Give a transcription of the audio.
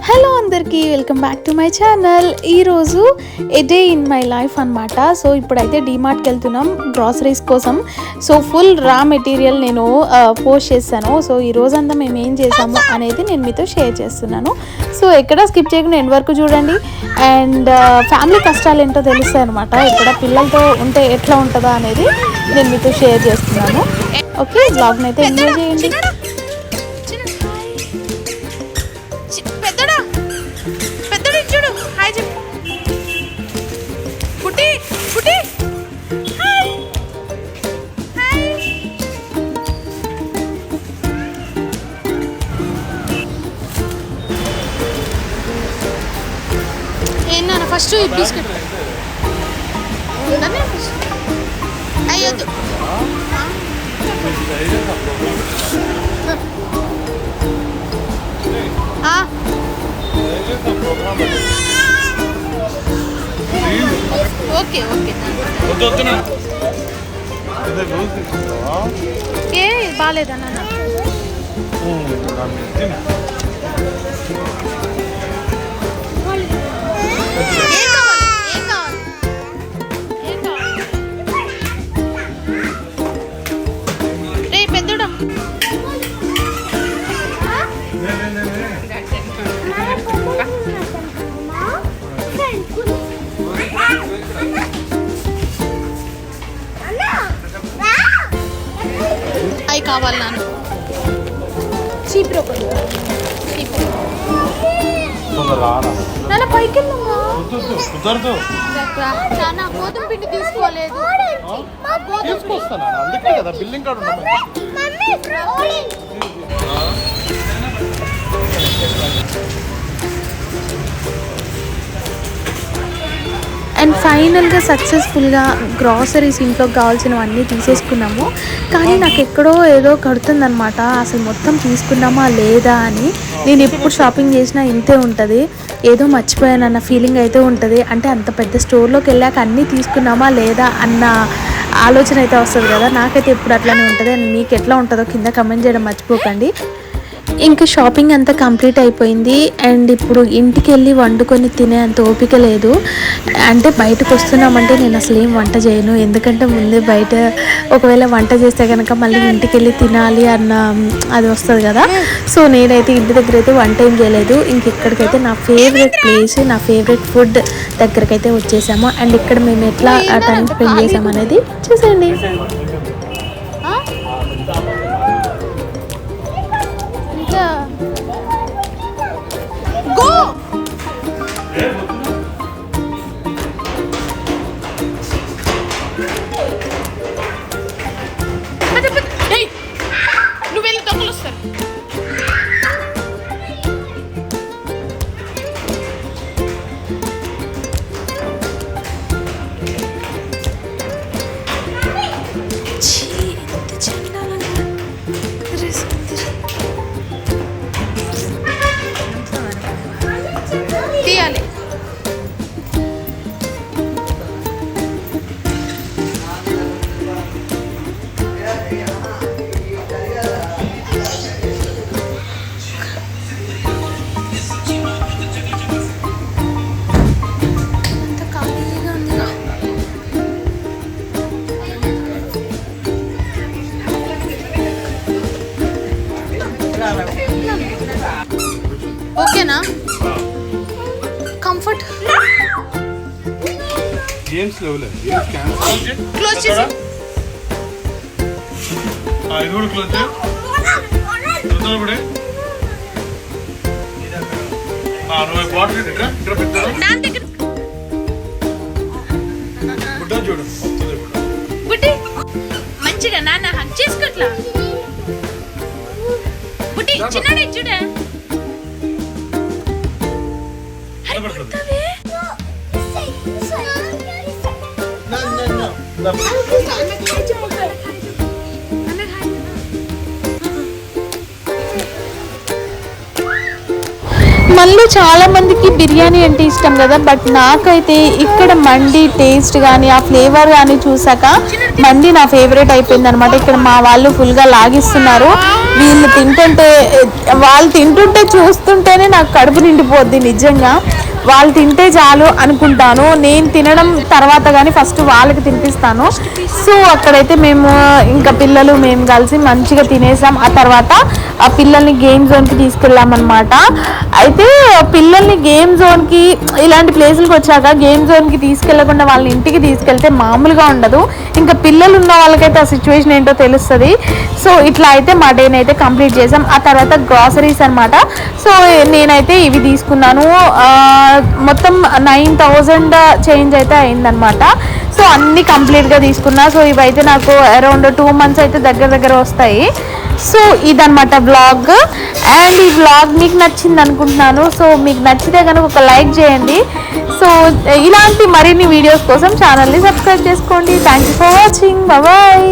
Hello అందరికీ welcome back to my channel. ఈరోజు ఏ day in my life అనమాట. So ఇప్పుడైతే డీమార్ట్కి వెళ్తున్నాం గ్రాసరీస్ కోసం. సో ఫుల్ రా మెటీరియల్ నేను పోస్ట్ చేశాను. సో ఈ రోజంతా మేము ఏం చేసాము అనేది నేను మీతో షేర్ చేస్తున్నాను. సో ఎక్కడ స్కిప్ చేయకుండా ఎండ్ వరకు చూడండి. అండ్ ఫ్యామిలీ కష్టాలు ఏంటో తెలుస్తాయి అనమాట. ఇక్కడ పిల్లలతో ఉంటే ఎట్లా ఉంటుందో అనేది నేను మీతో షేర్ చేస్తున్నాను. ఓకే, బ్లాగ్ని అయితే ఎంజాయ్ చేయండి. ఫస్ట్ ఈ బిస్కెట్ అయ్యొద్దు. ఓకే ఓకే ఏ బాగాలేదన్నా అవి కావాలి నాన్న. చీప్ నాన్న పైకి నాన్న గోధుమ పిండి తీసుకోలేదు. అండ్ ఫైనల్గా సక్సెస్ఫుల్గా గ్రాసరీస్ ఇంట్లోకి కావాల్సినవన్నీ తీసేసుకున్నాము. కానీ నాకు ఎక్కడో ఏదో కడుతుందనమాట. అసలు మొత్తం తీసుకున్నామా లేదా అని. నేను ఎప్పుడు షాపింగ్ చేసినా ఇంతే ఉంటుంది, ఏదో మర్చిపోయానన్న ఫీలింగ్ అయితే ఉంటుంది. అంటే అంత పెద్ద స్టోర్లోకి వెళ్ళాక అన్నీ తీసుకున్నామా లేదా అన్న ఆలోచన అయితే వస్తుంది కదా. నాకైతే ఎప్పుడు అట్లానే ఉంటుంది. అండ్ మీకు ఎట్లా ఉంటుందో కింద కమెంట్ చేయడం మర్చిపోకండి. ఇంకా షాపింగ్ అంతా కంప్లీట్ అయిపోయింది. అండ్ ఇప్పుడు ఇంటికి వెళ్ళి వండుకొని తినే అంత ఓపిక లేదు. అంటే బయటకు వస్తున్నామంటే నేను అసలు ఏం వంట చేయను. ఎందుకంటే ముందే బయట ఒకవేళ వంట చేస్తే కనుక మళ్ళీ ఇంటికి వెళ్ళి తినాలి అన్న అది వస్తుంది కదా. సో నేనైతే ఇంటి దగ్గర అయితే వంట ఏం చేయలేదు. ఇంకెక్కడికైతే నా ఫేవరెట్ ప్లేస్, నా ఫేవరెట్ ఫుడ్ దగ్గరకైతే వచ్చేసాము. అండ్ ఇక్కడ మేము ఎట్లా టైం స్పెండ్ చేసాము అనేది చూసేయండి. నువ్వు వెళ్ళి దొంగలు వస్తారు. తీయాలి. ఓకేనా? Comfort games level games cancel close చేసి ఇది కూడా క్లోజ్ చేయి. చూద్దాం ఇప్పుడు. నువ్వు బాటిల్ ఇక్కడ పెట్టారు బుడ్డ చూడు బుడ్డి మంచిగా నాన్న హక్ చేసుకోట్లా. బుడ్డి చిన్నడే చూడే. మళ్ళీ చాలా మందికి బిర్యానీ అంటే ఇష్టం కదా, బట్ నాకైతే ఇక్కడ మండి టేస్ట్ కానీ ఆ ఫ్లేవర్ కానీ చూసాక మండి నా ఫేవరెట్ అయిపోయింది అనమాట. ఇక్కడ మా వాళ్ళు ఫుల్గా లాగిస్తున్నారు. వాళ్ళు తింటుంటే చూస్తుంటేనే నాకు కడుపు నిండిపోద్ది నిజంగా. వాళ్ళు తింటే చాలు అనుకుంటాను, నేను తినడం తర్వాత కానీ ఫస్ట్ వాళ్ళకి తినిపిస్తాను. సో అక్కడైతే మేము ఇంకా పిల్లలు మేము కలిసి మంచిగా తినేసాం. ఆ తర్వాత ఆ పిల్లల్ని గేమ్ జోన్కి తీసుకెళ్ళామన్నమాట. అయితే పిల్లల్ని గేమ్ జోన్కి ఇలాంటి ప్లేసులకు వచ్చాక గేమ్ జోన్కి తీసుకెళ్లకుండా వాళ్ళ ఇంటికి తీసుకెళ్తే మామూలుగా ఉండదు. ఇంకా పిల్లలు ఉన్న వాళ్ళకైతే ఆ సిచ్యువేషన్ ఏంటో తెలుస్తుంది. సో ఇట్లా అయితే మా డేని అయితే కంప్లీట్ చేసాం. ఆ తర్వాత గ్రాసరీస్ అనమాట. సో నేనైతే ఇవి తీసుకున్నాను. మొత్తం 9,000 చేంజ్ అయితే అయిందనమాట. సో అన్నీ కంప్లీట్గా తీసుకున్నా. సో ఇవైతే నాకు అరౌండ్ 2 months అయితే దగ్గర వస్తాయి. సో ఇదనమాట వ్లాగ్. అండ్ ఈ వ్లాగ్ మీకు నచ్చింది అనుకుంటున్నాను. సో మీకు నచ్చితే కనుక ఒక లైక్ చేయండి. సో ఇలాంటి మరిన్ని వీడియోస్ కోసం ఛానల్ని సబ్స్క్రైబ్ చేసుకోండి. Thank you for watching. Bye.